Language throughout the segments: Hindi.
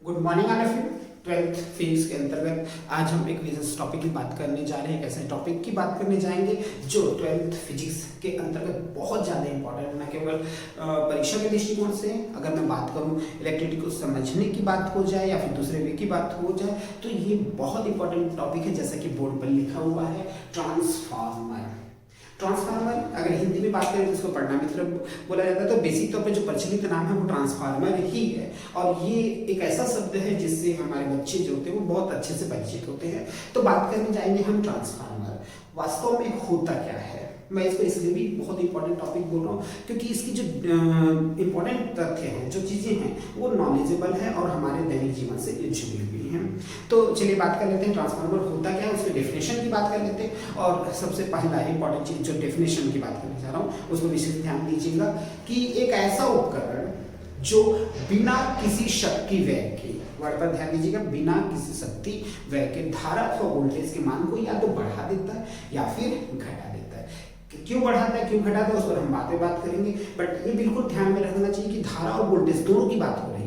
Good morning all of you. Twelfth physics के अंतर्गत आज हम एक विशेष टॉपिक की बात करने जा रहे हैं। एक ऐसे टॉपिक की बात करने जाएंगे जो ट्वेल्थ फिजिक्स के अंतर्गत बहुत ज़्यादा इंपॉर्टेंट है, न केवल परीक्षा के दृष्टिकोण से। अगर मैं बात करूं इलेक्ट्रिसिटी को समझने की बात हो जाए या फिर दूसरे वे की बात हो जाए तो ये बहुत इंपॉर्टेंट टॉपिक है। जैसा कि बोर्ड पर लिखा हुआ है ट्रांसफार्मर। ट्रांसफार्मर अगर हिंदी में बात करें तो इसको पढ़ना मित्र बोला जाता है। तो बेसिक तौर पे जो प्रचलित नाम है वो ट्रांसफार्मर ही है और ये एक ऐसा शब्द है जिससे हमारे बच्चे जो होते हैं वो बहुत अच्छे से परिचित होते हैं। तो बात करने जाएंगे हम ट्रांसफार्मर वास्तव में होता क्या है। मैं इसको इसलिए भी बहुत इंपॉर्टेंट टॉपिक बोल रहा हूँ क्योंकि इसकी जो इंपॉर्टेंट तथ्य हैं, जो चीज़ें हैं वो नॉलेजेबल है और हमारे दैनिक जीवन से जुड़ी हुई हैं। तो चलिए बात कर लेते हैं ट्रांसफार्मर होता क्या है, उसके डेफिनेशन की बात कर लेते हैं। और सबसे पहला इंपॉर्टेंट चीज जो डेफिनेशन की बात करने जा रहा हूँ उसको विशेष ध्यान दीजिएगा कि एक ऐसा उपकरण जो बिना किसी शक्ति व्यय के, वर्ड पर ध्यान दीजिएगा, बिना किसी शक्ति व्यय के धारा अथवा वोल्टेज के मान को या तो बढ़ा देता है या फिर घटा देता है। क्यों बढ़ाता है क्यों घटाता है उस पर हम बात करेंगे, बट ये बिल्कुल ध्यान में रखना चाहिए कि धारा और वोल्टेज दोनों की बात हो रही है।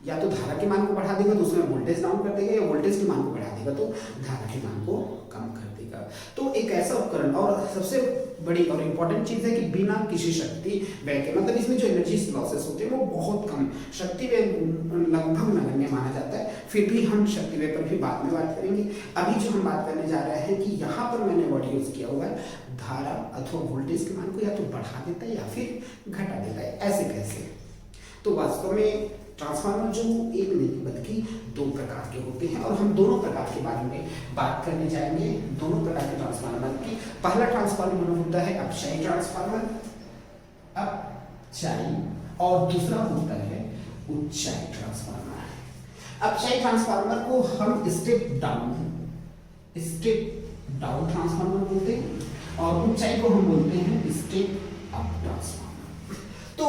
या तो धारा के मान को बढ़ा देगा तो उसमें वोल्टेज डाउन कर देगा, या वोल्टेज के मान को बढ़ा देगा तो धारा के मान को कम कर देगा। तो एक ऐसा उपकरण, और सबसे बड़ी और इंपॉर्टेंट चीज है कि बिना किसी शक्ति व्यय के, मतलब इसमें जो एनर्जी लॉसेस होते हैं वो बहुत कम, शक्ति व्यय लगभग नगण्य माना जाता है। फिर भी हम शक्ति व्यय पर भी बाद में बात करेंगे। अभी जो हम बात करने जा रहे हैं कि यहाँ पर मैंने वर्ड यूज किया हुआ है धारा अथवा वोल्टेज के मान को या तो बढ़ा देता है या फिर घटा देता है। ऐसे कैसे? तो वास्तव में ट्रांसफार्मर जो एक नहीं बल्कि दो प्रकार के होते हैं और हम दोनों प्रकार के बारे में बात करने जाएंगे। दोनों प्रकार के ट्रांसफार्मर की, पहला ट्रांसफार्मर होता है अपचायी ट्रांसफार्मर, अपचायी, और दूसरा होता है उच्चाई ट्रांसफार्मर। अपचायी ट्रांसफार्मर को हम स्टेप डाउन ट्रांसफार्मर बोलते हैं और ऊंचाई को हम बोलते हैं स्टेप अप ट्रांसफार्मर। तो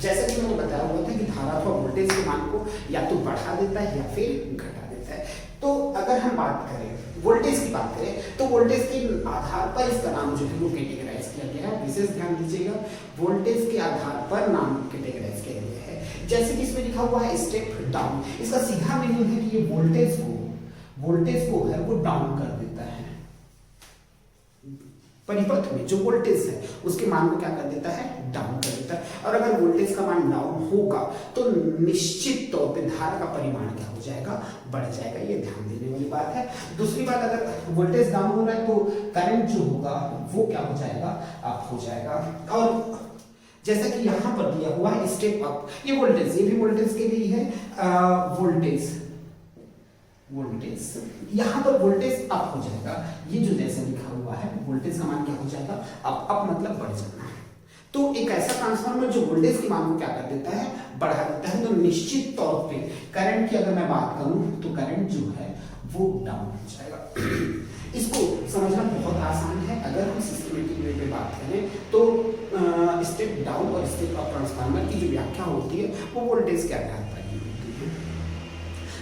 जैसा कि मैंने बताया हुआ था कि धारा अथवा वोल्टेज के मान को या तो बढ़ा देता है या फिर घटा देता है। तो अगर हम बात करें वोल्टेज की बात करें तो वोल्टेज के आधार पर इसका नाम जो है वो कैटेगराइज किया गया है। विशेष ध्यान दीजिएगा, वोल्टेज के आधार पर नाम कैटेगराइज किया गया है। जैसे कि इसमें लिखा हुआ है स्टेप डाउन, इसका सीधा मीनिंग है कि ये वोल्टेज को है वो डाउन कर देता है। परिपथ में जो वोल्टेज है उसके मान को क्या कर देता है, डाउन कर देता है। और अगर वोल्टेज का मान डाउन होगा तो निश्चित तौर पे धारा का परिमाण क्या हो जाएगा, बढ़ जाएगा। ये ध्यान देने वाली बात है। दूसरी बात, अगर वोल्टेज डाउन हो रहा है तो करंट जो होगा वो क्या हो जाएगा, अप हो जाएगा। और जैसा कि यहाँ पर दिया हुआ है स्टेप अप, ये वोल्टेज, ये भी वोल्टेज के लिए है। वोल्टेज यहाँ पर वोल्टेज अप हो जाएगा। ये जो जैसे लिखा हुआ है वोल्टेज का मान क्या हो जाएगा, अप मतलब बढ़ जाना। तो एक ऐसा ट्रांसफार्मर जो वोल्टेज के मान को क्या कर देता है, बढ़ा देता है। तो निश्चित तौर पे करंट की अगर मैं बात करूं तो करंट जो है वो डाउन हो जाएगा। इसको समझना बहुत आसान है। अगर हम सिस्टमेटिक वे में बात करें तो स्टेप डाउन और स्टेप अप ट्रांसफार्मर की जो व्याख्या होती है वो वोल्टेज के आधार पर ही होती है।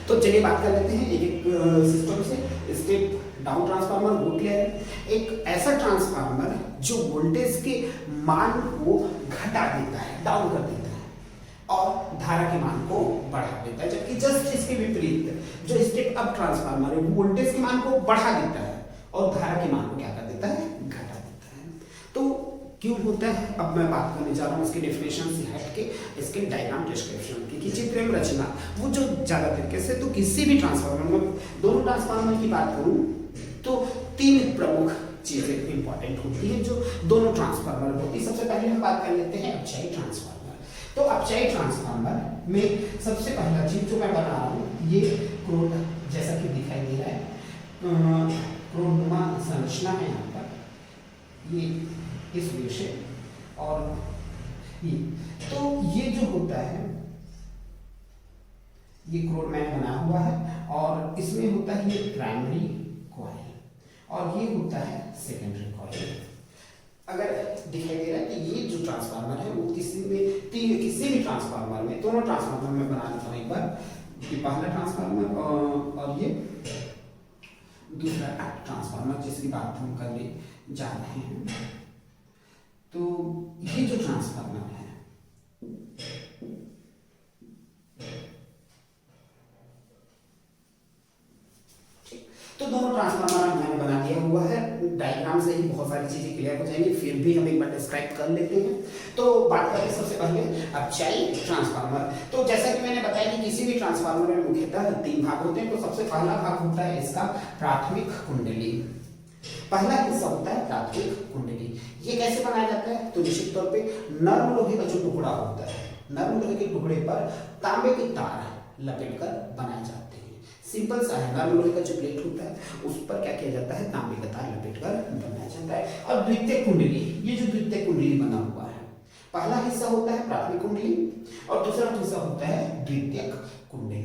तो चलिए बात कर लेते हैं एक एक सिस्टम से। स्टेप डाउन ट्रांसफार्मर वो क्लियर है, एक ऐसा ट्रांसफार्मर जो वोल्टेज के मान को घटा देता है, डाउन कर देता है और धारा के मान को बढ़ा देता है। जबकि जस्ट इसके विपरीत जो स्टेप अप ट्रांसफार्मर है वो वोल्टेज के मान को बढ़ा देता है और धारा के मान को क्या कर देता है, घटा देता है। तो क्यों होता है, अब मैं बात करने जा रहा हूँ इसके डेफिनेशन से हट के इसके डायग्राम डिस्क्रिप्शन की, चित्र एवं रचना वो जो ज्यादा तरीके से। तो किसी भी ट्रांसफार्मर में, दोनों ट्रांसफार्मर की बात करूं तो तीन प्रमुख चीजें इंपॉर्टेंट होती है जो दोनों ट्रांसफार्मर होती है। सबसे पहले हम बात कर लेते हैं अपचायी ट्रांसफार्मर। तो अपचायी ट्रांसफार्मर में सबसे पहला चीज जो मैं बना रहा हूँ ये क्रोड जैसा कि दिखाई दे रहा है, क्रोडनुमा संरचना है यहाँ पर, ये इस वे से, और ये तो ये जो होता है ये क्रोड मैन बना हुआ है और इसमें होता है ये प्राइमरी कॉइल और ये होता है सेकेंडरी कॉइल। अगर दिखाई दे रहा है कि ये जो ट्रांसफार्मर है वो किसी भी ट्रांसफार्मर में, दोनों ट्रांसफार्मर में बना देता हूँ एक बार। ये पहला ट्रांसफार्मर और ये दूसरा ट्रांसफार्मर जिसकी बात हम करने जा रहे हैं। तो ये जो ट्रांसफार्मर है तो दोनों ट्रांसफार्मर मैंने बना दिया हुआ है, डायग्राम से ही बहुत सारी चीजें क्लियर हो जाएंगी, फिर भी हम एक बार डिस्क्राइब कर लेते हैं। तो बात करें सबसे पहले अपचाई ट्रांसफार्मर। तो जैसा कि मैंने बताया कि किसी भी ट्रांसफार्मर में मुख्यतः 3 भाग होते हैं। तो सबसे पहला भाग होता है इसका प्राथमिक कुंडली। पहला हिस्सा होता है प्राथमिक कुंडली। ये कैसे बनाया जाता है? तो निश्चित तौर पे नर्म लोहे का जो टुकड़ा होता है, नर्म लोहे के टुकड़े पर तांबे की तार लपेटकर बनाए जाते हैं। सिंपल सा है, नर्म लोहे का जो प्लेट होता है उस पर क्या किया जाता है, तांबे का तार लपेटकर बनाया जाता है। और द्वितीय कुंडली, ये जो द्वितीय कुंडली बना हुआ है, पहला हिस्सा होता है प्राथमिक कुंडली और दूसरा हिस्सा होता है द्वितीयक कुंडली।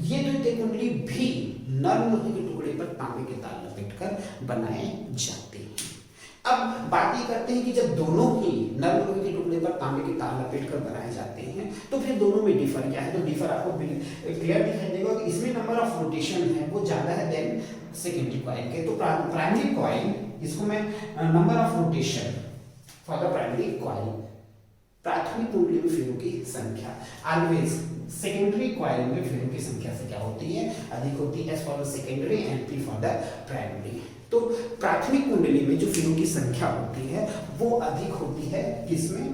ये द्वितीय कुंडली भी नर्म लोहे के टुकड़े पर तांबे के तार लपेटकर बनाए जाते हैं। अब बात ये करते हैं कि जब दोनों ही नर्म लोहे के टुकड़े पर तांबे के तार लपेटकर बनाए जाते हैं तो फिर दोनों में डिफर क्या है? तो डिफर आपको क्लियर दिखाई देगा कि इसमें नंबर ऑफ रोटेशन है वो ज्यादा है देन सेकेंडरी कॉइल के। तो प्राइमरी कॉइल, इसको मैं number of rotation for the primary coil, प्राथमिक कुंडली में फेरों की संख्या ऑलवेज सेकेंडरी कॉइल में फेरों की संख्या से क्या होती है? अधिक होती है। S for the secondary and P for the primary. तो प्राथमिक कुंडली में जो फेरों की संख्या होती है वो अधिक होती है किसमें?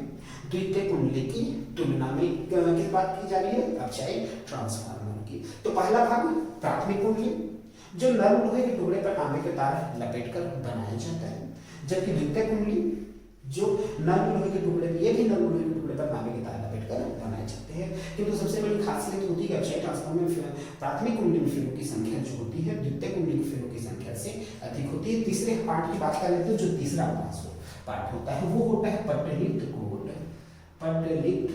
द्वितीय कुंडली की तुलना में। किस बात की जा रही है? अपचाई ट्रांसफार्मर की। तो पहला भाग प्राथमिक कुंडली, जो नर्म लोहे के टुकड़े पर तांबे के तार लपेटकर बनाया जाता है, जबकि द्वितीय कुंडली जो नर्म लोहे के टुकड़े, ये भी नर्म लोहे के टुकड़े पर तांबे के तार लपेटकर बनाए जाते हैं। किंतु सबसे बड़ी खासियत होती है कि अपचाई ट्रांसफार्मर में प्राथमिक कुंडली में फेरों की संख्या जो होती है द्वितीय कुंडली की फेरों की संख्या से अधिक होती है। तीसरे पार्ट की बात कर लेते हैं। जो तीसरा पार्ट होता है वो होता है पटलित कोड। पटलित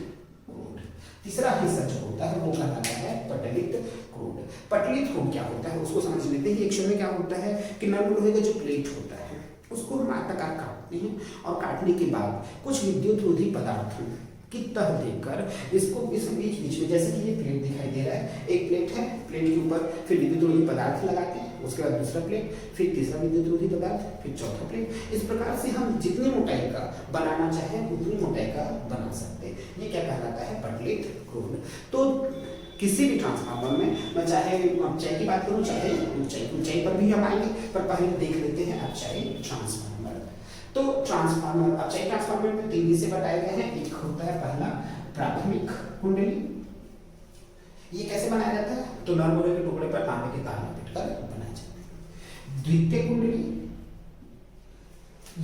कोड तीसरा हिस्सा जो होता है वो कहलाता है पटलित कोड। पटलित कोड क्या होता है उसको समझ लेते हैं। एक्शन में क्या होता है कि नर्म लोहे का जो प्लेट होता है उसको हम आयताकार काटते हैं और काटने के बाद कुछ विद्युत रोधी पदार्थों की तह देकर इसको इस बीच बीच में, जैसे कि ये प्लेट दिखाई दे रहा है, एक प्लेट है, प्लेट के ऊपर फिर विद्युत रोधी पदार्थ लगाते हैं, उसके बाद दूसरा प्लेट, फिर तीसरा विद्युत रोधी पदार्थ, फिर चौथा प्लेट। इस प्रकार से हम जितनी मोटाई का बनाना चाहें उतनी मोटाई का बना सकते हैं। ये क्या कहलाता है? पटलित कोड। तो किसी भी ट्रांसफार्मर में मैं चाहे अपचाई की बात करूं चाहे ऊंचाई पर भी हम आएंगे, पर पहले देख लेते हैं अपचाई ट्रांसफार्मर। तो ट्रांसफार्मर, अपचाई ट्रांसफार्मर में 3 हिस्से बताए गए हैं। एक होता है पहला प्राथमिक कुंडली। ये कैसे बनाया जाता है? तो नर्म लोहे के टुकड़े पर तांबे के तार लपेटकर बनाया जाता है। द्वितीय कुंडली,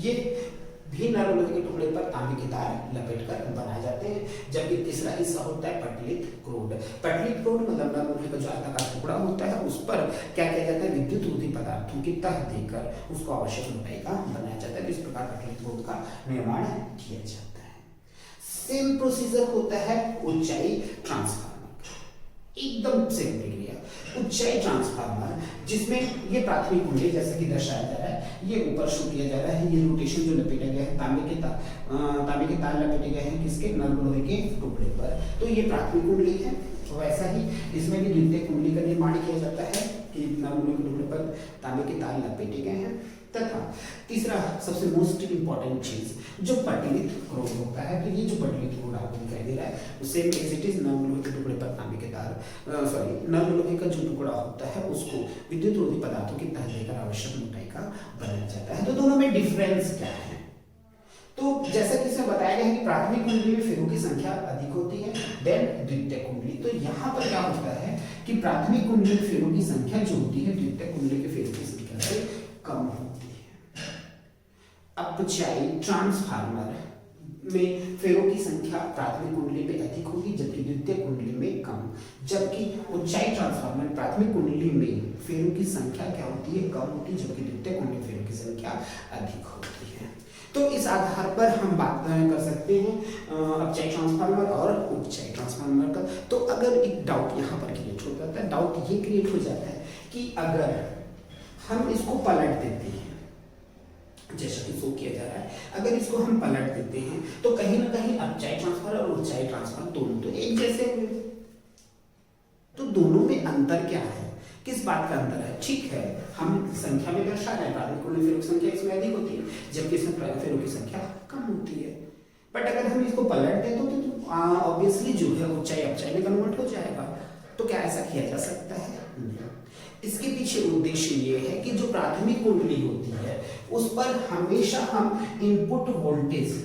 ये भी नर्म लोहे के टुकड़े पर तांबे के तार लपेटकर बनाए जाते हैं। जबकि तीसरा हिस्सा होता है पटलित क्रोड। पटलित क्रोड मतलब नर्म लोहे का जो आयताकार टुकड़ा होता है उस पर क्या किया जाता है? विद्युत रोधी पदार्थों की तह देकर उसको आवश्यक मोटाई का बनाया जाता है। इस प्रकार पटलित क्रोड का निर्माण किया जाता है। सेम प्रोसीजर होता है ऊंचाई ट्रांसफार्मर, एकदम सेम प्रक्रिया। ऊंचाई ट्रांसफार्मर जिसमें ये प्राथमिक कुंडली जैसे कि दर्शाया जा रहा है, ये ऊपर शो किया जा रहा है। ये रोटेशन जो लपेटा गया है तांबे के तार लपेटे गए हैं किसके? नर्म लोहे के टुकड़े पर। तो ये प्राथमिक कुंडली है। वैसा ही इसमें भी द्वितीय कुंडली का निर्माण किया जाता है कि नर्म लोहे के टुकड़े पर तांबे के तार लपेटे गए हैं। तथा तीसरा सबसे मोस्ट इम्पॉर्टेंट चीज जो पटलित क्रोड होता है, तो ये जो पटलित क्रोड आपको दिखाई दे रहा है सेम एज इट इज नर्म लोहे के टुकड़े पर तांबे के तार, नर्म लोहे का जो टुकड़ा होता है उसको विद्युत रोधी पदार्थों की तह देकर आवश्यक मोटाई का बनाया जाता है। तो दोनों में डिफरेंस क्या है? तो जैसा कि इसमें बताया गया है कि प्राथमिक कुंडली में फेरों की संख्या अधिक होती है देन द्वितीय कुंडली। तो यहाँ पर क्या होता है कि प्राथमिक कुंडली में फेरों की संख्या जो होती है द्वितीय कुंडली के फेरों की संख्या से कम होती है। अपचाई ट्रांसफार्मर में फेरों की संख्या प्राथमिक कुंडली में अधिक होगी जबकि द्वितीय कुंडली में कम। जबकि ऊंचाई ट्रांसफार्मर प्राथमिक कुंडली में फेरों की संख्या क्या होती है? कम होती है, जबकि द्वितीय कुंडली में फेरों की संख्या अधिक होती है। तो इस आधार पर हम बात कर सकते हैं अपचाई ट्रांसफार्मर और ऊंचाई ट्रांसफार्मर का। तो अगर एक डाउट यहाँ पर क्रिएट हो जाता है, डाउट ये क्रिएट हो जाता है कि अगर हम इसको पलट देते हैं जैसा कि शो किया जा रहा है, अगर इसको हम पलट देते हैं तो कहीं ना कहीं अपचाई ट्रांसफार्मर और ऊंचाई ट्रांसफार्मर दोनों तो एक जैसे हुए। तो दोनों में अंतर क्या है? किस बात का अंतर है? ठीक है, हम संख्या में दर्शा रहे हैं प्राथमिक कुंडली फेरों की संख्या इसमें अधिक होती है जबकि इसमें फेरों की संख्या कम होती है। बट अगर हम इसको पलट दें तो ऑब्वियसली जो है ऊंचाई अपचाई में कन्वर्ट हो जाएगा। तो क्या ऐसा किया जा सकता है? नहीं। इसके पीछे उद्देश्य ये है कि जो प्राथमिक कुंडली होती है उस पर हमेशा हम इनपुट वोल्टेज,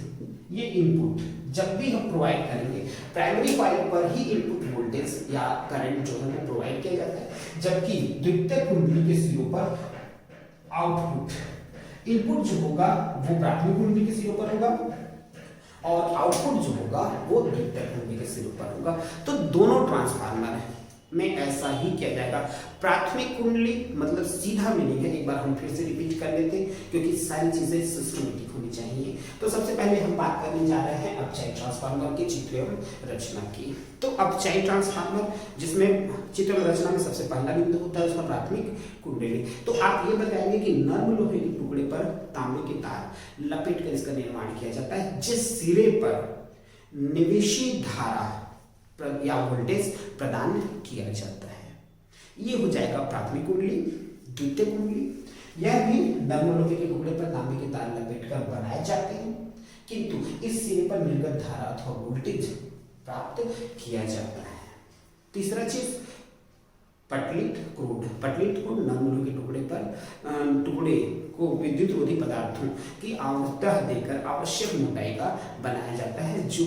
ये इनपुट जब भी हम प्रोवाइड करेंगे प्राइमरी कॉइल पर ही इनपुट वोल्टेज या करंट जो है वो प्रोवाइड किया जाता है, जबकि द्वितीय कुंडली के सिरों पर आउटपुट इनपुट जो होगा वो प्राथमिक कुंडली के सिरों पर होगा और आउटपुट जो होगा वो द्वितीय कुंडली के सिरों पर होगा। तो दोनों ट्रांसफार्मर में ऐसा ही किया जाएगा। प्राथमिक कुंडली मतलब सीधा मीनिंग है, एक बार हम फिर से रिपीट कर लेते हैं क्योंकि सारी चीजें सिस्टमेटिक होनी चाहिए। तो सबसे पहले हम बात करने जा रहे हैं अपचायी ट्रांसफार्मर की चित्र एवं रचना की। तो अपचायी ट्रांसफार्मर जिसमें चित्र एवं रचना में सबसे पहला बिंदु होता है उसका प्राथमिक कुंडली। तो आप ये बताएंगे कि नर्म लोहे के टुकड़े पर तांबे की तार लपेट कर इसका निर्माण किया जाता है, जिस सिरे पर निवेशी धारा या वोल्टेज प्रदान किया जाता है। ये हो जाएगा प्राथमिक कुंडली। द्वितीय कुंडली यह भी नर्म लोहे के टुकड़े पर तांबे के तार लपेटकर बनाए जाते हैं, किंतु इस सिरे पर निर्गत धारा अथवा वोल्टेज प्राप्त किया जाता है। तीसरा चीज पटलित क्रूड। पटलित क्रूड नर्म लोहे के टुकड़े को विद्युत रोधी पदार्थों की आवृत्ति देकर आवश्यक मोटाई का बनाया जाता है, जो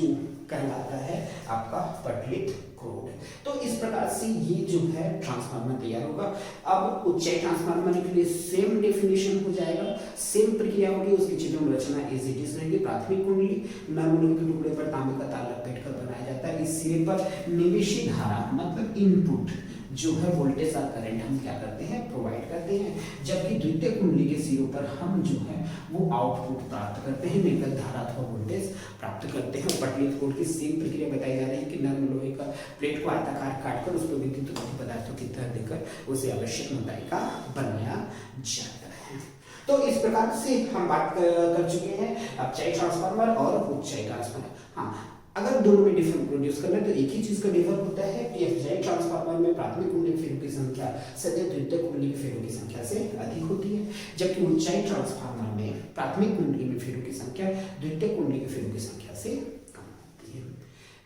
कहलाता है आपका पटलित क्रूड। तो इस प्रकार से ये जो है ट्रांसफार्मर तैयार होगा। अब उच्चाई ट्रांसफार्मर के लिए सेम डेफिनेशन हो जाएगा, सेम प्रक्रिया होगी, उसकी चित्र रचना एज इट इज रहेगी। प्राथमिक कुंडली नर्म लोहे के टुकड़े पर तांबे का तार लपेट कर बनाया जाता है। इस सिरे पर निवेशी धारा मतलब इनपुट जो है वोल्टेज और करंट हम क्या करते हैं प्रोवाइड करते हैं, जबकि द्वितीय कुंडली के सिरों पर हम जो है वो आउटपुट प्राप्त करते हैं, निर्गत धारा अथवा वोल्टेज प्राप्त करते हैं। पटलित क्रूड की सेम प्रक्रिया बताई जा रही है कि नर्म लोहे का प्लेट को आयताकार काटकर उस पर विद्युत रोधी पदार्थों की तरह देकर उसे आवश्यक मोटाई का बनाया जाता है। तो इस प्रकार से हम बात कर चुके हैं अपचायी ट्रांसफार्मर और उच्चाई ट्रांसफार्मर। हाँ, अगर दोनों में डिफरेंट प्रोड्यूस करना है तो एक ही चीज का डिफर होता है कि अपचायी ट्रांसफार्मर में प्राथमिक कुंडली के फेरों की संख्या सदैव द्वितीय कुंडली के फेरों की संख्या से अधिक होती है, जबकि उच्चाई ट्रांसफार्मर में प्राथमिक कुंडली में फेरों की संख्या द्वितीय कुंडली के फेरों की संख्या से कम होती है।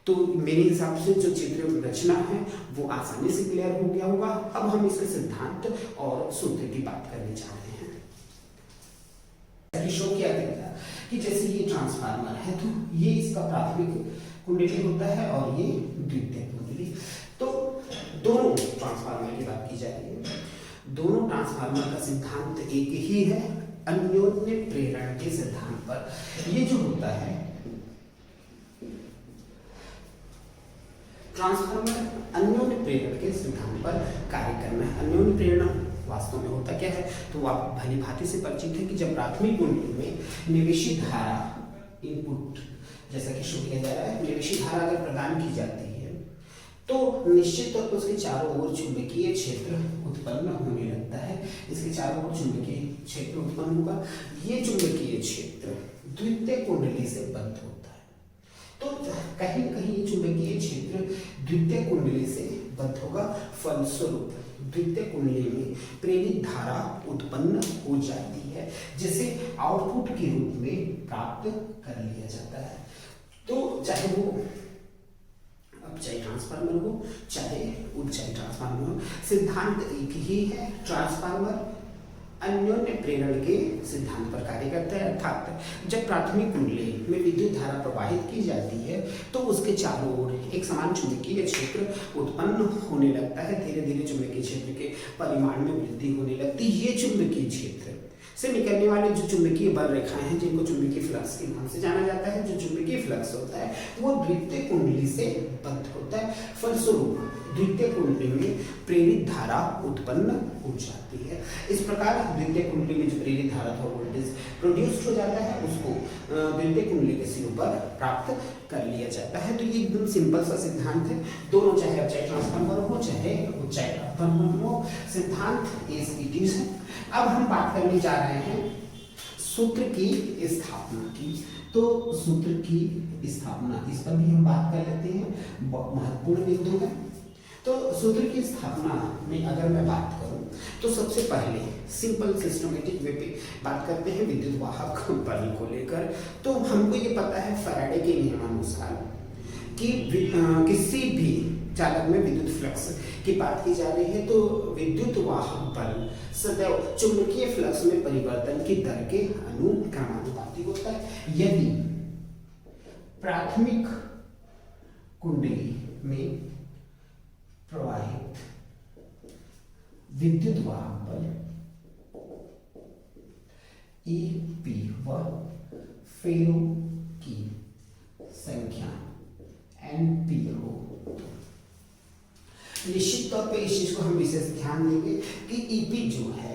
तो मेरे हिसाब से जो चित्र रचना है वो आसानी से क्लियर हो गया होगा। अब हम इसके सिद्धांत और सूत्र की बात करने जा रहे हैं। शो किया गया कि जैसे ये ट्रांसफार्मर है तो ये इसका प्राथमिक कुंडली होता है और ये द्वितीय कुंडली। तो दोनों ट्रांसफार्मर की बात की जा रही है, दोनों ट्रांसफार्मर का सिद्धांत एक ही है, अन्योन्य प्रेरण के सिद्धांत पर। ये जो होता है ट्रांसफार्मर अन्योन्य प्रेरण के सिद्धांत पर कार्य करना है। अन्योन्य प्रेरण वास्तव में होता क्या है तो आप भली भांति से परिचित है कि जब प्राथमिक कुंडली में निवेशी धारा इनपुट जैसा कि शो किया जा रहा है, निवेशी धारा अगर प्रदान की जाती है तो निश्चित तौर पर उसके चारों ओर चुंबकीय क्षेत्र उत्पन्न होने लगता है। इसके चारों ओर चुंबकीय क्षेत्र उत्पन्न होगा। ये चुंबकीय क्षेत्र द्वितीय कुंडली से बद्ध होता है, तो कहीं न कहीं ये चुंबकीय क्षेत्र द्वितीय कुंडली से बद्ध होगा। फलस्वरूप द्वितीय कुंडली में प्रेरित धारा उत्पन्न हो जाती है, जिसे आउटपुट के रूप में प्राप्त कर लिया जाता है। तो चाहे वो अपचायी ट्रांसफार्मर हो चाहे उच्चाई ट्रांसफार्मर हो, सिद्धांत एक ही है। ट्रांसफार्मर अन्योन्य प्रेरण के सिद्धांत पर कार्य करता है, अर्थात जब प्राथमिक कुंडली में विद्युत धारा प्रवाहित की जाती है तो उसके चारों ओर एक समान चुंबकीय क्षेत्र उत्पन्न होने लगता है। धीरे धीरे चुंबकीय क्षेत्र के परिमाण में वृद्धि होने लगती है। ये चुंबकीय क्षेत्र से निकलने वाले जो चुंबकीय बल रेखाएं हैं जिनको चुंबकीय फ्लक्स के नाम से जाना जाता है, जो चुंबकीय फ्लक्स होता है वो द्वितीय कुंडली से बद्ध होता है। फलस्वरूप द्वितीय कुंडली में प्रेरित धारा उत्पन्न हो जाती है। इस प्रकार द्वितीय कुंडली में जो प्रेरित धारा अथवा वोल्टेज प्रोड्यूस्ड हो जाता है उसको द्वितीय कुंडली के सिरों पर प्राप्त कर लिया जाता है। तो ये एकदम सिंपल सा सिद्धांत है। दोनों चाहे अपचायी ट्रांसफार्मर हो चाहे उच्चाई ट्रांसफार्मर हो, सिद्धांत एज इट इज है। अब हम बात करने जा रहे हैं सूत्र की स्थापना की। तो सूत्र की स्थापना, इस पर भी हम बात कर लेते हैं, महत्वपूर्ण बिंदु है। तो सूत्र की स्थापना में अगर मैं बात करूं तो सबसे पहले सिंपल सिस्टमेटिक वे पे बात करते हैं विद्युत वाहक बल को लेकर। तो हमको ये पता है फैराडे के नियमानुसार कि किसी भी चालक में विद्युत फ्लक्स की बात की जा रही है, तो विद्युत वाहक बल सदैव चुंबकीय फ्लक्स में परिवर्तन की दर के अनुक्रमानुपाती होता है। यदि प्राथमिक कुंडली में प्रवाहित विद्युत वाहक बल EP व फेरों की संख्या NP हो, निश्चित तौर पे इस चीज को हम विशेष ध्यान देंगे कि EP जो है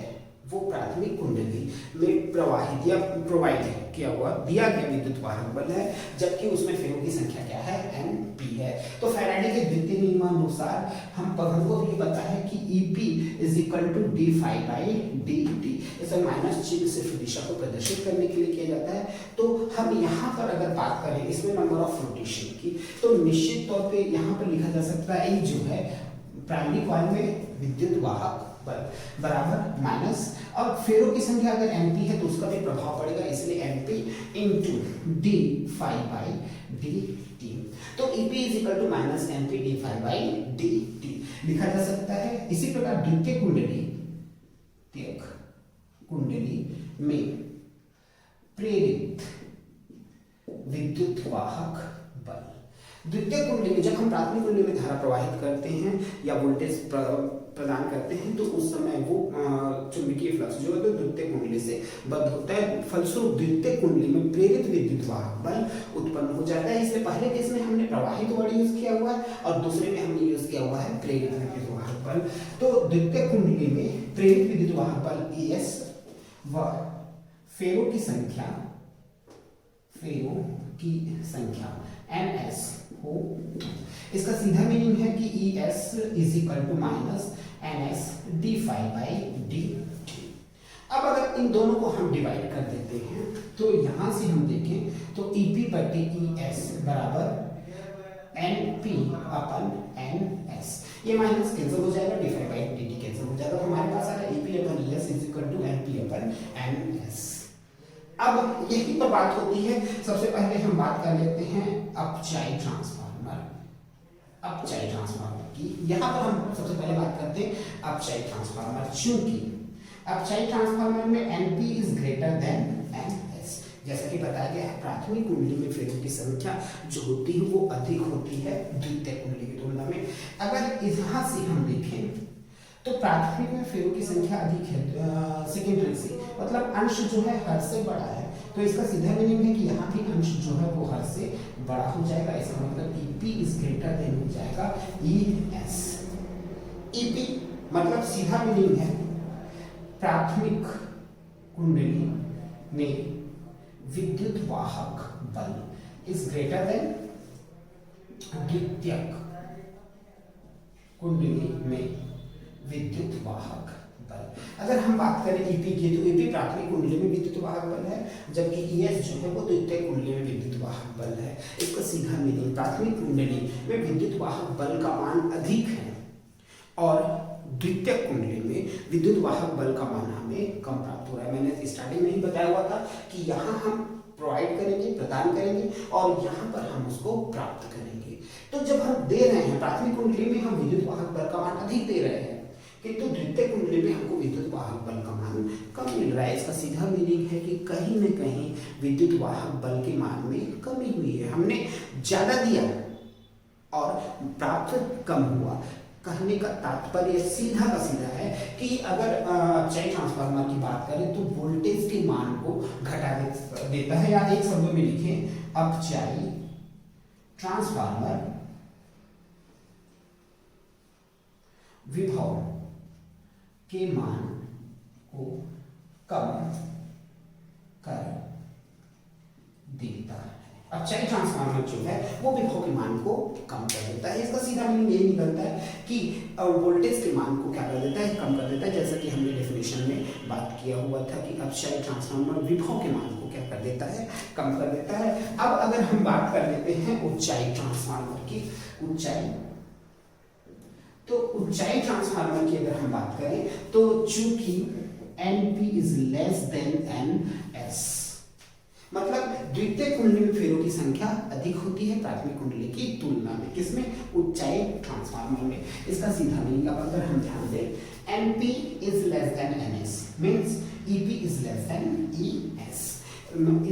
वो प्राथमिक कुंडली में प्रवाहित या प्रोवाइड किया हुआ दिया गया विद्युत वाहक बल है, जबकि उसमें फेरों की संख्या क्या है, NP है। तो फैराडे के द्वितीय नियमानुसार हमको ये पता है कि EP is equal to d phi by dt। इसे माइनस चिन्ह सिर्फ दिशा को प्रदर्शित करने के लिए किया जाता है। तो हम यहाँ पर अगर बात करें इसमें नंबर ऑफ रोटेशन की, तो निश्चित तौर पे यहाँ पर लिखा जा सकता है E जो है प्राइमरी कॉइल में विद्युत वाहक बल बराबर माइनस, और फेरों की संख्या अगर NP है तो उसका भी प्रभाव पड़ेगा, इसलिए NP into d phi by dt। तो EP is equal to minus NP d phi by dt लिखा जा सकता है। इसी प्रकार द्वितीय कुंडली में प्रेरित विद्युत वाहक बल, द्वितीय कुंडली में जब हम प्राथमिक कुंडली में धारा प्रवाहित करते हैं या वोल्टेज प्रदान करते हैं तो उस समय वो चुंबकीय फ्लक्स जो है तो द्वितीय कुंडली से बद्ध होता है, फलस्वरूप द्वितीय कुंडली में प्रेरित विद्युत वाहक बल उत्पन्न हो जाता है। इसलिए पहले केस में हमने प्रवाहित वर्ड यूज किया हुआ है और दूसरे में हमने यूज किया हुआ है प्रेरित विद्युत वाहक बल। तो द्वितीय कुंडली में प्रेरित विद्युत वाहक बल ES व फेरों की संख्या NS हो। इसका सीधा मीनिंग है कि ES is equal to minus NS d phi by dt। अब अगर इन दोनों को हम डिवाइड कर देते हैं तो यहां से हम देखें तो EP बटे ES बराबर NP अपन NS, ये माइनस कैंसिल हो जाएगा, d phi by dt cancel हो जाएगा, हमारे पास आ रहा है EP upon ES is equal to NP upon NS। अब यही तो बात होती है। सबसे पहले हम बात कर लेते हैं अपचाई ट्रांसफार्मर की। यहां पर हम सबसे पहले बात करते हैं अपचाई ट्रांसफार्मर, चूंकि अपचाई ट्रांसफार्मर में NP is greater than NS। जैसा कि बताया गया है प्राथमिक कुंडली में फेरों की संख्या जो होती है वो अधिक होती है द्वितीय कुंडली की तुलना में। अगर यहां से हम देखें तो प्राथमिक में फेरों की संख्या अधिक है सेकेंडरी से, मतलब अंश जो है हर से बड़ा है, तो इसका सीधा मीनिंग है कि यहाँ भी अंश जो है वो हर से बड़ा हो जाएगा। इसका मतलब EP इज ग्रेटर देन हो जाएगा ES। EP मतलब सीधा मीनिंग है प्राथमिक कुंडली में विद्युत वाहक बल इज ग्रेटर देन द्वितीयक कुंडली में विद्युत वाहक बल। अगर हम बात करें EP की तो EP प्राथमिक कुंडली में विद्युत वाहक बल है, जबकि ES जो है वो द्वितीय कुंडली में विद्युत वाहक बल है। इसका सीधा मीनिंग प्राथमिक कुंडली में विद्युत वाहक बल का मान अधिक है और द्वितीय कुंडली में विद्युत वाहक बल का मान हमें कम प्राप्त हो रहा है। मैंने स्टार्टिंग में ही बताया हुआ था कि यहाँ हम प्रोवाइड करेंगे, प्रदान करेंगे और यहाँ पर हम उसको प्राप्त करेंगे। तो जब हम दे रहे हैं प्राथमिक कुंडली में हम विद्युत वाहक बल का मान अधिक दे रहे हैं, किंतु द्वितीय कुंडली में हमको विद्युत वाहक बल का मान कम मिल रहा है। इसका सीधा मीनिंग है कि कहीं न कहीं विद्युत वाहक बल के मान में कमी हुई है, हमने ज्यादा दिया और प्राप्त कम हुआ। कहने का तात्पर्य सीधा का सीधा है कि अगर अपचाई ट्रांसफार्मर की बात करें तो वोल्टेज के मान को घटा देता है, या एक शब्द में लिखें अपचाई ट्रांसफार्मर विभव के मान को कम कर देता है। अपचाई ट्रांसफार्मर जो है वो विभव के मान को कम कर देता है। इसका सीधा मीनिंग यही निकलता है कि वोल्टेज के मान को क्या कर देता है, कम कर देता है। जैसा कि हमने डेफिनेशन में बात किया हुआ था कि अपचाई ट्रांसफार्मर विभव के मान को क्या कर देता है, कम कर देता है। अब अगर हम बात कर लेते हैं ऊंचाई ट्रांसफार्मर की, तो ऊंचाई ट्रांसफार्मर की अगर हम बात करें तो चूंकि NP is less than NS, मतलब द्वितीय कुंडली में फेरों की संख्या अधिक होती है प्राथमिक कुंडली की तुलना में। किसमें? ऊंचाई ट्रांसफार्मर में। इसका सीधा मीनिंग अब अगर हम ध्यान दें, NP is less than NS means EP is less than ES।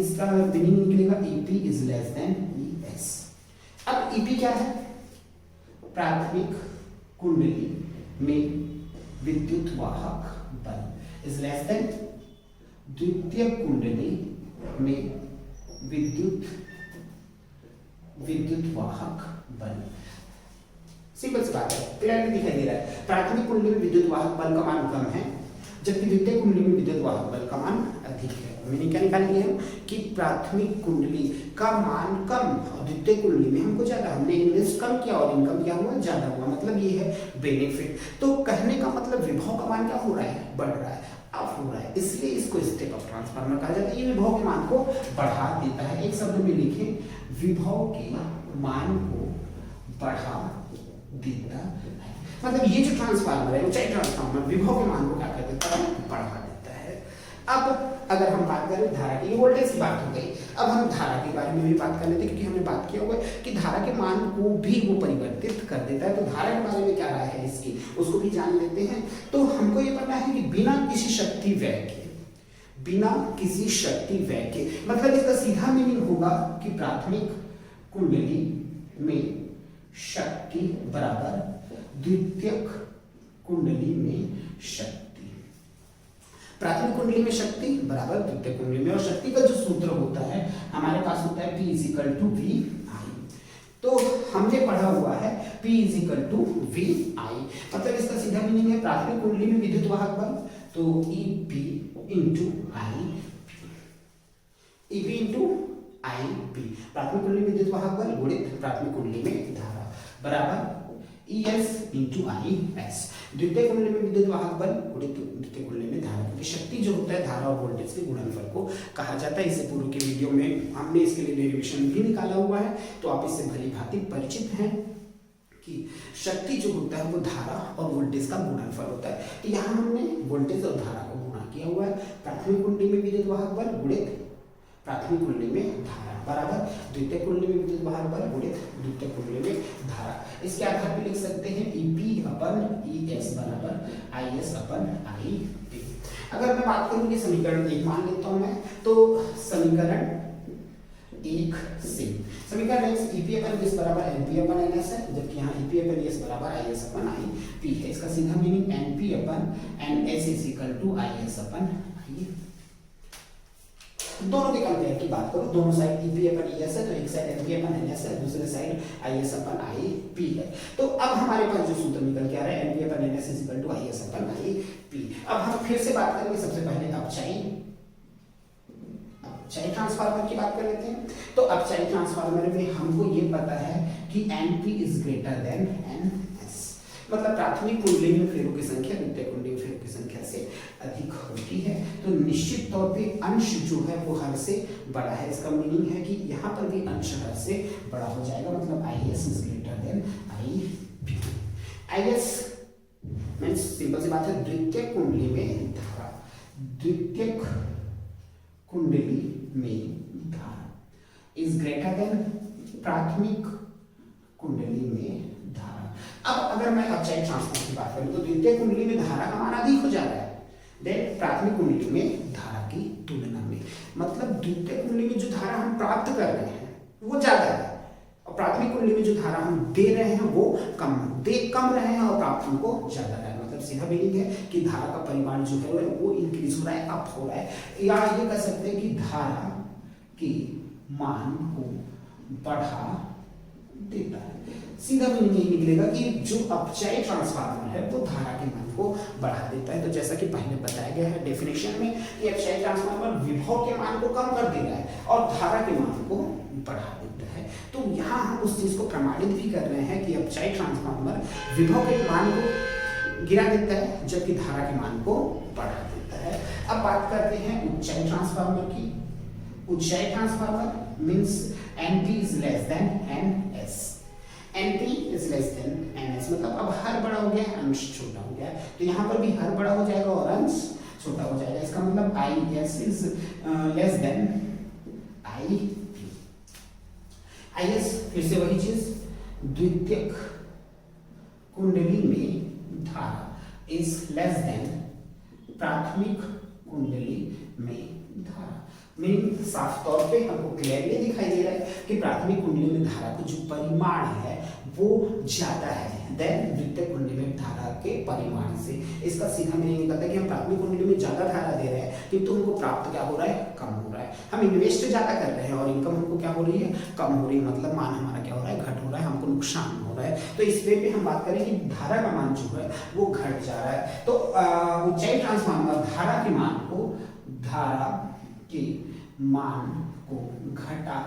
इसका मीनिंग निकलेगा EP is less than ES। अब EP क्या है? प्राथमिक कुंडली में विद्युत वाहक बल इज लेस देन द्वितीय कुंडली में विद्युत वाहक बल। सिंपल सी बात है, क्लियरली दिखाई दे रहा है। प्राथमिक कुंडली में विद्युत वाहक बल का मान कम है, जबकि द्वितीय कुंडली में विद्युत वाहक बल का मान अधिक है। मीनिंग क्या निकालेंगे हम कि प्राथमिक कुंडली का मान कम और द्वितीय कुंडली में हमको ज्यादा, हमने इन्वेस्ट कम किया और इनकम क्या हुआ? ज्यादा हुआ। मतलब ये है बेनिफिट। तो कहने का मतलब विभव का मान क्या हो रहा है? बढ़ रहा है, अप हो रहा है, इसलिए इसको स्टेप अप ट्रांसफार्मर कहा जाता है। ये विभव के मान को बढ़ा देता है। एक शब्द में लिखें, विभव के मान को बढ़ा देता है। मतलब ये जो ट्रांसफार्मर है, ऊंचाई ट्रांसफार्मर, विभव के मान को क्या कर देता है? बढ़ा देता है। अब अगर हम बात करें धारा की, वोल्टेज की बात हो गई, अब हम धारा के बारे में भी बात कर लेते हैं, क्योंकि हमने बात किया हुआ है कि धारा के मान को भी वो परिवर्तित कर देता है। तो धारा के बारे में क्या राय है इसकी, उसको भी जान लेते हैं। तो हमको ये पता है कि बिना किसी शक्ति व्यय के, मतलब इसका सीधा मीनिंग होगा कि प्राथमिक कुंडली में शक्ति बराबर द्वितीयक कुंडली में शक्ति। प्राथमिक कुंडली में शक्ति बराबर द्वितीय कुंडली में, और शक्ति का जो सूत्र होता है हमारे पास होता है P = VI। तो हमने पढ़ा हुआ है P = VI, मतलब इसका सीधा मीनिंग है प्राथमिक कुंडली में विद्युत वाहक बल, तो EP × IP। प्राथमिक कुंडली में विद्युत वाहक बल गुणित प्राथमिक कुंडली में धारा बराबर ES × IS। द्वितीय कुंडली में विद्युत वाहक बल गुणित द्वितीय कुंडली में धारा, क्योंकि शक्ति जो होता है धारा और वोल्टेज के गुणनफल को कहा जाता है। इससे पूर्व के वीडियो में हमने इसके लिए डेरिवेशन भी निकाला हुआ है, तो आप इससे भली भांति परिचित हैं कि शक्ति जो होता है वो धारा और वोल्टेज का गुणनफल होता है। तो यहाँ हमने वोल्टेज और धारा को गुणा किया हुआ है। प्राथमिक कुंडली में विद्युत वाहक बल गुणित प्राथमिक कुंडली में धारा बराबर द्वितीय कुंडली में विद्युत वाहक बल गुणित द्वितीय कुंडली में धारा। इसके आधार पर लिख सकते हैं EP/ES बराबर IS/IP। अगर मैं बात करूं कि समीकरण 1 मान लेता हूं मैं, तो समीकरण 1 से समीकरण 1 EP/ES बराबर NP/NS है, जबकि यहाँ EP/ES बराबर IS/IP है। इसका सीधा मीनिंग NP/NS = IS/IP। दोनों के कंपेयर की बात करो, दोनों साइड EP/ES है, तो एक साइड NP/NS है, दूसरे साइड IS/IP है। तो अब हमारे पास जो सूत्र निकल के आ रहा है NP/NS = IS/IP। अब हम फिर से बात करेंगे, सबसे पहले अपचाई ट्रांसफार्मर की बात कर लेते हैं। तो अपचाई ट्रांसफार्मर में हमको ये पता है कि NP > NS, मतलब प्राथमिक कुंडली में फेरों की संख्या द्वितीय कुंडली में फेरों की संख्या से अधिक होती है। तो निश्चित तौर पे अंश जो है वो हर से बड़ा है। इसका मीनिंग है कि यहाँ पर भी अंश हर से बड़ा हो जाएगा, मतलब IS > IP। IS means simple सी बात है द्वितीय कुंडली में धारा, द्वितीय कुंडली में धारा इज ग्रेटर देन प्राथमिक कुंडली में धारा। अब अगर मैं अपचाई ट्रांसफार्मर की बात करूं तो द्वितीय कुंडली में धारा का मान अधिक हो जा रहा है देन प्राथमिक कुंडली में धारा की तुलना में, मतलब द्वितीय कुंडली में जो धारा हम प्राप्त कर रहे हैं वो ज्यादा है और प्राथमिक कुंडली में जो धारा हम दे रहे हैं वो कम रहे हैं और प्राप्त हमको ज्यादा है। मतलब सीधा मीनिंग है कि धारा का परिमाण जो है वो इंक्रीज हो रहा है, अप हो रहा है, या ये कह सकते हैं कि धारा के मान को बढ़ा देता है। सीधा मीनिंग यही निकलेगा कि जो अपचाई ट्रांसफार्मर है वो धारा के मान को बढ़ा देता है। तो जैसा कि पहले बताया गया है डेफिनेशन में कि अपचाई ट्रांसफार्मर विभव के मान को कम कर दे रहा है और धारा के मान को बढ़ा देता है। तो यहाँ हम उस चीज को प्रमाणित भी कर रहे हैं कि अपचाई ट्रांसफार्मर विभव के मान को गिरा देता है जबकि धारा के मान को बढ़ा देता है। अब बात करते हैं ऊंचाई ट्रांसफार्मर की। ऊंचाई transformer means NP is less than NS। NP is less than NS मतलब अब हर बड़ा हो गया है, अंश छोटा हो गया है, तो यहाँ पर भी हर बड़ा हो जाएगा और अंश छोटा हो जाएगा। इसका मतलब IS is less than IS फिर से वही चीज, द्वितीयक कुंडली में धारा इज लेस देन प्राथमिक कुंडली में धारा। मीनिंग साफ तौर पे हमको क्लियरली दिखाई दे रहा है कि प्राथमिक कुंडली में धारा का जो परिमाण है वो ज्यादा है देन द्वितीय कुंडली में धारा के परिमाण से। इसका सीधा मीनिंग कहता है कि हम प्राथमिक कुंडली में ज्यादा धारा दे रहे हैं किंतु हमको प्राप्त क्या हो रहा है, कम हो रहा है। हम इन्वेस्ट ज्यादा कर रहे हैं और इनकम हमको क्या हो रही है, कम हो रही है। मतलब मान हमारा क्या हो रहा है, घट हो रहा है, हमको नुकसान हो रहा है। तो इस वे पे हम बात करें कि धारा का मान जो है वो घट जा रहा है। तो ऊंचाई ट्रांसफार्मर धारा के मान को घटा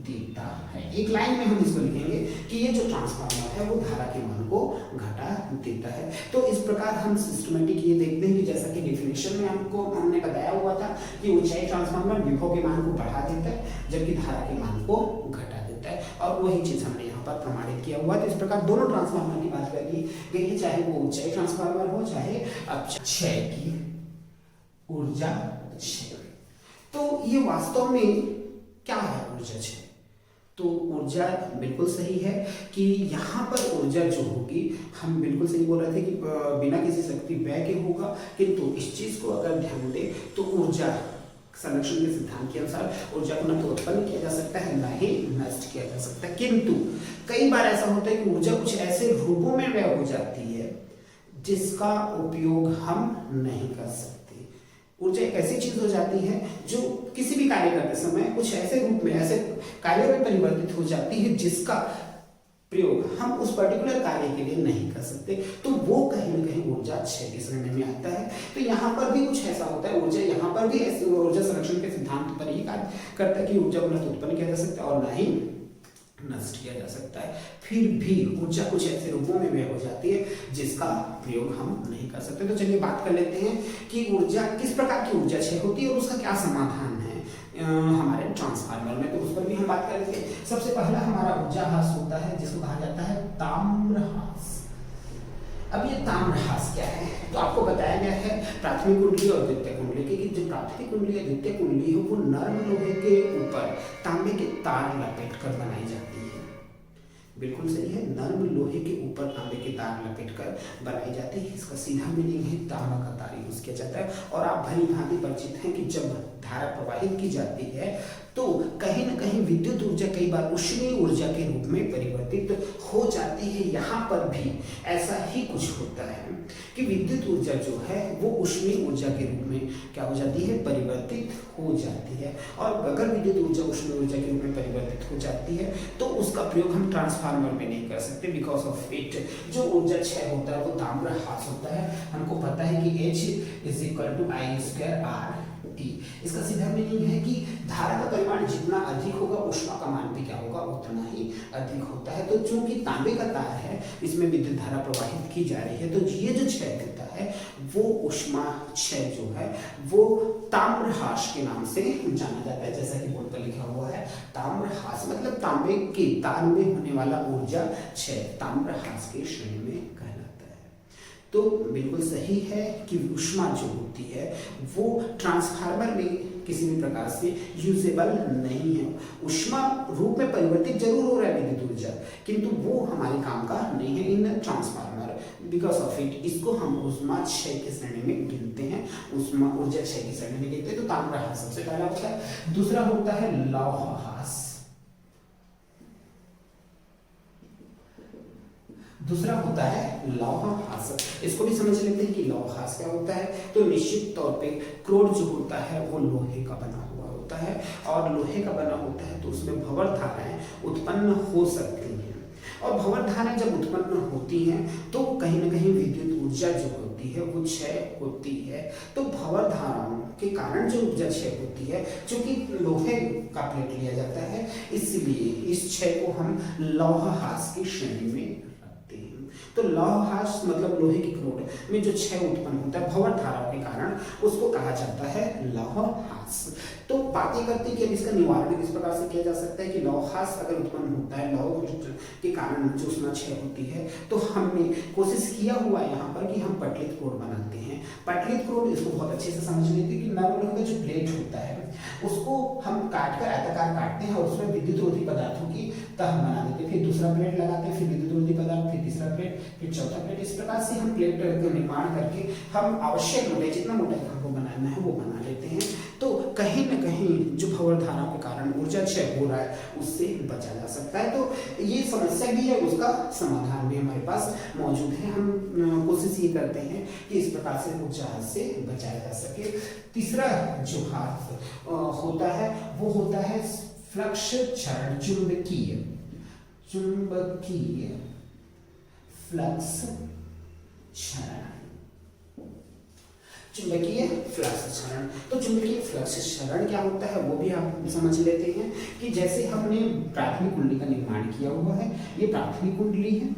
देता है। एक लाइन में हम इसको लिखेंगे कि ये जो ट्रांसफार्मर है वो धारा के मान को घटा देता है। तो इस प्रकार हम सिस्टमेटिक ये देखते हैं कि जैसा कि डेफिनेशन में हमने बताया हुआ था कि ऊंचाई ट्रांसफार्मर विभव के मान को बढ़ा देता है जबकि धारा के मान को घटा देता है, और वही चीज हमने यहाँ पर प्रमाणित किया हुआ है। तो इस प्रकार दोनों ट्रांसफार्मर की बात करी गई है, चाहे वो ऊंचाई ट्रांसफार्मर हो चाहे क्षय की ऊर्जा क्षय। तो ये वास्तव में क्या है ऊर्जा क्षय? तो ऊर्जा बिल्कुल सही है कि यहाँ पर ऊर्जा जो होगी, हम बिल्कुल सही बोल रहे थे कि बिना किसी शक्ति व्यय के होगा, किंतु इस चीज को अगर ध्यान दे तो ऊर्जा संरक्षण के सिद्धांत के अनुसार ऊर्जा को न तो उत्पन्न किया जा सकता है न ही नष्ट किया जा सकता है। किंतु कई बार ऐसा होता है कि ऊर्जा कुछ ऐसे रूपों में व्यय हो जाती है जिसका उपयोग हम नहीं कर सकते। ऊर्जा एक ऐसी चीज हो जाती है जो किसी भी कार्य करते समय कुछ ऐसे रूप में, ऐसे कार्यों में परिवर्तित हो जाती है जिसका प्रयोग हम उस पर्टिकुलर कार्य के लिए नहीं कर सकते। तो वो कहीं ना कहीं ऊर्जा क्षय की श्रेणी में आता है। तो यहाँ पर भी कुछ ऐसा होता है, ऊर्जा यहाँ पर भी ऐसे ऊर्जा संरक्षण के सिद्धांत पर ही कार्य करता है कि ऊर्जा को न तो उत्पन्न किया जा सकता है और न ही नष्ट किया जा सकता है। फिर भी ऊर्जा कुछ ऐसे रूपों में व्यय हो जाती है जिसका प्रयोग हम नहीं कर सकते। तो चलिए बात कर लेते हैं कि ऊर्जा किस प्रकार की ऊर्जा क्षय होती है और उसका क्या समाधान है हमारे ट्रांसफार्मर में। तो उस पर भी हम बात करेंगे। सबसे पहला हमारा ऊर्जा ह्रास होता है जिसको कहा जाता है ताम्रह्रास। अब ये ताम्रह्रास क्या है? तो आपको बताया गया है प्राथमिक कुंडली और द्वितीय कुंडली की कि जो प्राथमिक कुंडली या द्वितीय कुंडली है वो नर्म लोहे के ऊपर तांबे के तार लपेट कर बनाई जाती है। बिल्कुल सही है, नर्म लोहे के ऊपर तांबे के तार लपेट कर बनाई जाती है। इसका सीधा मीनिंग है तांबा का तार यूज किया जाता है। और आप भली भांति परिचित हैं कि जब धारा प्रवाहित की जाती है तो कहीं ना कहीं विद्युत ऊर्जा कई बार ऊष्मीय ऊर्जा के रूप में परिवर्तित हो जाती है। यहाँ पर भी ऐसा ही कुछ होता है कि विद्युत ऊर्जा जो है वो ऊष्मीय ऊर्जा के रूप में क्या हो जाती है, परिवर्तित हो जाती है। और अगर विद्युत ऊर्जा ऊष्मीय ऊर्जा के रूप में परिवर्तित हो जाती है तो उसका प्रयोग हम ट्रांसफार्मर में नहीं कर सकते। बिकॉज ऑफ इट जो ऊर्जा क्षय होता है वो ताम्रह्रास होता है। हमको पता है कि H = I²R T। इसका सीधा मीनिंग है कि धारा का परिमाण जितना अधिक होगा ऊष्मा का मान भी क्या होगा, उतना ही अधिक होता है। तो चूंकि तांबे का तार है, इसमें विद्युत धारा प्रवाहित की जा रही है, तो ये जो क्षय होता है वो ऊष्मा क्षय जो है वो ताम्रह्रास के नाम से जाना जाता है। जैसा कि बोर्ड पर लिखा हुआ है ताम्रह्रास मतलब तांबे के तार में होने वाला ऊर्जा क्षय ताम्रह्रास की श्रेणी में कहलाता है। तो बिल्कुल सही है कि ऊष्मा जो होती है वो ट्रांसफार्मर में किसी भी प्रकार से यूजेबल नहीं है। ऊष्मा रूप में परिवर्तित जरूर हो रहा है विद्युत ऊर्जा, किंतु वो हमारे काम का नहीं है इन ट्रांसफार्मर। बिकॉज ऑफ इट इसको हम ऊष्मा क्षय की श्रेणी में गिनते हैं, ऊष्मा ऊर्जा क्षय की श्रेणी में गिनते हैं। तो ताम्रह्रास सबसे पहला होता है। दूसरा होता है लौहह्रास। दूसरा होता है लौहह्रास। इसको भी समझ लेते हैं कि लौहह्रास क्या होता है। तो निश्चित तौर पे क्रोड जो होता है वो लोहे का बना हुआ होता है, और लोहे का बना होता है तो उसमें भंवर धाराएं उत्पन्न हो सकती हैं। और भंवर धाराएं जब उत्पन्न होती हैं तो कहीं ना कहीं विद्युत ऊर्जा जो होती है वो क्षय होती है। तो भंवर धाराओं के कारण जो ऊर्जा क्षय होती है, चूंकि लोहे का प्लेट लिया जाता है, इसलिए इस क्षय को हम लौहह्रास की श्रेणी में। तो लौहह्रास मतलब लोहे की क्रोड में जो क्षय उत्पन्न होता है भंवर धाराओं के कारण, उसको कहा जाता है लौहह्रास। ह्रास। तो बातें करते हैं कि अब इसका निवारण किस प्रकार से किया जा सकता है कि लौह ह्रास अगर उत्पन्न होता है, लौह के कारण जो उसमें क्षय होती है, तो हमने कोशिश किया हुआ है यहाँ पर कि हम पटलित क्रोड बनाते हैं। पटलित क्रोड इसको बहुत अच्छे से समझ लेते हैं कि नर्म लोहे का जो प्लेट होता है उसको हम काट कर आयताकार काटते हैं और उसमें विद्युत रोधी पदार्थों की तह बना देते हैं, फिर दूसरा प्लेट लगाते हैं, फिर विद्युत रोधी पदार्थ, फिर तीसरा प्लेट, फिर चौथा प्लेट। इस प्रकार से हम प्लेट का निर्माण करके हम आवश्यक मोटाई, जितना मोटाई हमको बनाना है वो बना लेते हैं। तो कहीं न कहीं जो भंवर धाराओं के कारण ऊर्जा क्षय हो रहा है उससे बचा जा सकता है। तो ये समस्या भी है, उसका समाधान भी हमारे पास मौजूद है। हम कोशिश ये करते हैं कि इस प्रकार से ऊर्जा से बचाया जा सके। तीसरा जो हाथ होता है वो होता है फ्लक्स क्षरण, चुंबकीय फ्लक्स क्षरण, चुंबकीय फ्लक्स क्षरण। तो चुंबकीय फ्लक्स क्षरण क्या होता है वो भी आप समझ लेते हैं कि जैसे हमने प्राथमिक कुंडली का निर्माण किया हुआ है, ये प्राथमिक कुंडली है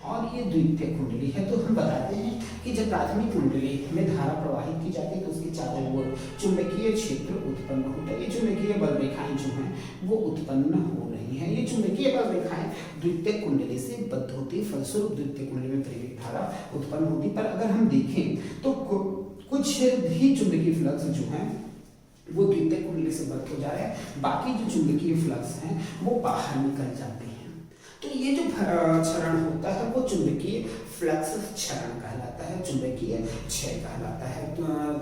और ये द्वितीय कुंडली है। तो हम बताते हैं कि जब प्राथमिक कुंडली में धारा प्रवाहित की जाती है तो उसके चारों ओर चुंबकीय क्षेत्र उत्पन्न होता है। ये चुंबकीय बल रेखाएं जो हैं वो उत्पन्न हो रही हैं। ये चुंबकीय बल रेखाएं द्वितीय कुंडली से बद्ध होती है, फलस्वरूप द्वितीय कुंडली में प्रेरित धारा उत्पन्न होती है। पर अगर हम देखें तो कुछ भी चुंबकीय फ्लक्स जो हैं वो द्वितीय कुंडली से बद्ध हो जा रहे हैं, बाकी जो चुंबकीय फ्लक्स हैं वो बाहर निकल जाते हैं। तो ये जो क्षरण होता है वो चुंबकीय फ्लक्स क्षरण कहलाता है, चुंबकीय क्षय कहलाता है।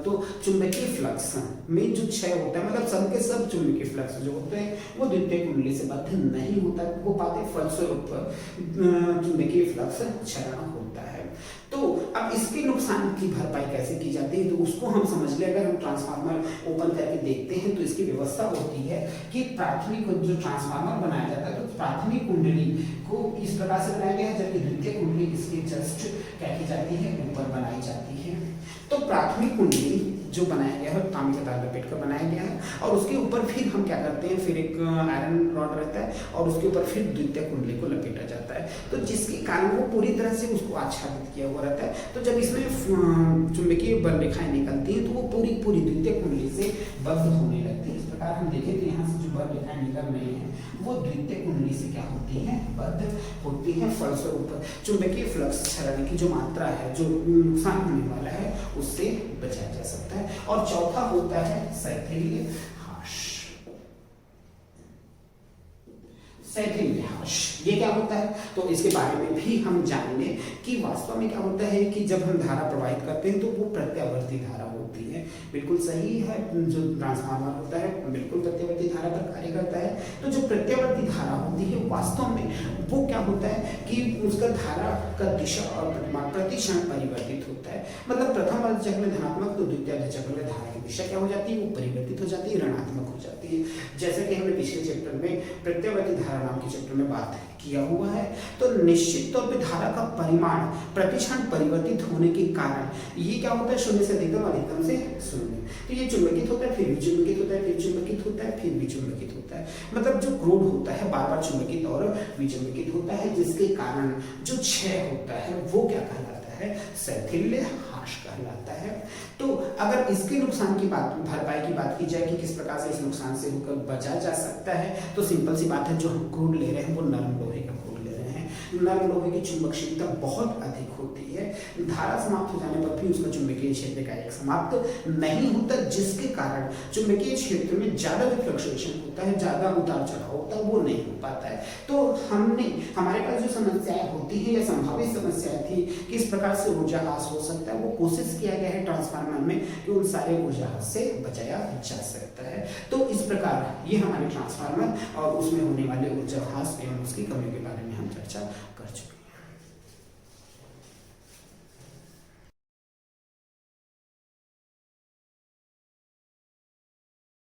तो चुंबकीय फ्लक्स में जो क्षय होता है, मतलब सब के सब चुंबकीय फ्लक्स जो होते हैं वो द्वितीय कुंडली से बद्ध नहीं होता हो पाते, फलस्वरूप चुंबकीय फ्लक्स क्षरण होता है। तो अब इसके नुकसान की भरपाई कैसे की जाती है तो उसको हम समझ ले। अगर हम ट्रांसफार्मर ओपन करके देखते हैं तो इसकी व्यवस्था होती है कि प्राथमिक जो ट्रांसफार्मर बनाया जाता है तो प्राथमिक कुंडली को इस प्रकार से बनाया गया है, जबकि द्वितीय कुंडली इसके जस्ट क्या की जाती है, ऊपर बनाई जाती है। तो प्राथमिक कुंडली जो बनाया गया है तांबे का तार लपेट कर बनाया गया है और उसके ऊपर फिर हम क्या करते हैं, फिर एक आयरन रॉड रहता है और उसके ऊपर फिर द्वितीय कुंडली को लपेटा जाता है, तो जिसके कारण वो पूरी तरह से उसको आच्छादित किया हुआ रहता है। तो जब इसमें चुंबकीय बल रेखाएं निकलती हैं तो वो पूरी द्वितीय कुंडली से बद्ध होने लगती है। इस प्रकार हम देखें तो यहाँ से जो बल रेखाएं निकल रही हैं वो द्वितीय कुंडली से क्या होती हैं, बद्ध होती हैं। फलस्वरूप चुंबकीय फ्लक्स क्षरण की जो मात्रा है, जो नुकसान होने वाला है, उससे बचाया जा सकता है। और चौथा होता है शैथिल्य ह्रास। शैथिल्य ह्रास ये क्या होता है तो इसके बारे में भी हम जानेंगे कि वास्तव में क्या होता है कि जब हम धारा प्रवाहित करते हैं तो वो प्रत्यावर्ती धारा होती है। बिल्कुल सही है, जो ट्रांसफार्मर होता है बिल्कुल प्रत्यावर्ती धारा पर कार्य करता है। तो जो प्रत्यावर्ती धारा होती है वास्तव में वो क्या होता है कि उसका धारा का दिशा और प्रतिक्षण परिवर्तित होता है। मतलब प्रथम अर्ध चक्र में धनात्मक तो द्वितीय अर्ध चक्र में धारा की दिशा क्या हो जाती है, वो परिवर्तित हो जाती है, ऋणात्मक हो जाती है। जैसे कि हमने पिछले चैप्टर में प्रत्यावर्ती धारा नाम के चैप्टर में बात किया हुआ है। तो निश्चित तौर पे धारा का परिमाण प्रतिक्षण परिवर्तित होने के कारण ये क्या होता है, शून्य से अधिकतम, अधिकतम से शून्य। तो ये चुंबकित होता है, फिर विचुंबकित होता है, फिर चुंबकित होता है, फिर विचुंबकित होता है। मतलब जो क्रोड होता है बार बार चुंबकित और विचुंबकित होता है, जिसके कारण जो क्षय होता है वो क्या कहलाता है, शैथिल्य ह्रास कहलाता है। तो अगर इसके नुकसान की बात, भरपाई की बात की जाए कि किस प्रकार से इस नुकसान से होकर बचा जा सकता है, तो सिंपल सी बात है, जो हम क्रूड ले रहे हैं वो नरम लोहे का क्रूड ले रहे हैं। नरम लोहे की चुंबकशीलता बहुत अधिक होती है, धारा समाप्त हो जाने पर भी उसका चुंबकीय क्षेत्र का एक समाप्त नहीं होता, जिसके कारण चुंबकीय क्षेत्र में ज्यादा जो फ्लक्चुएशन होता है, ज्यादा उतार चढ़ाव होता है, वो नहीं हो पाता है। तो हमारे पास जो समस्याएं होती है या संभावित समस्याएं थी कि इस प्रकार से ऊर्जा ह्रास हो सकता है, वो कोशिश किया गया है ट्रांसफार्मर में कि उन सारे ऊर्जा ह्रास से बचाया जा सकता है। तो इस प्रकार ये हमारे ट्रांसफार्मर और उसमें होने वाले ऊर्जा ह्रास एवं उसकी कमियों के बारे में हम चर्चा कर चुके हैं।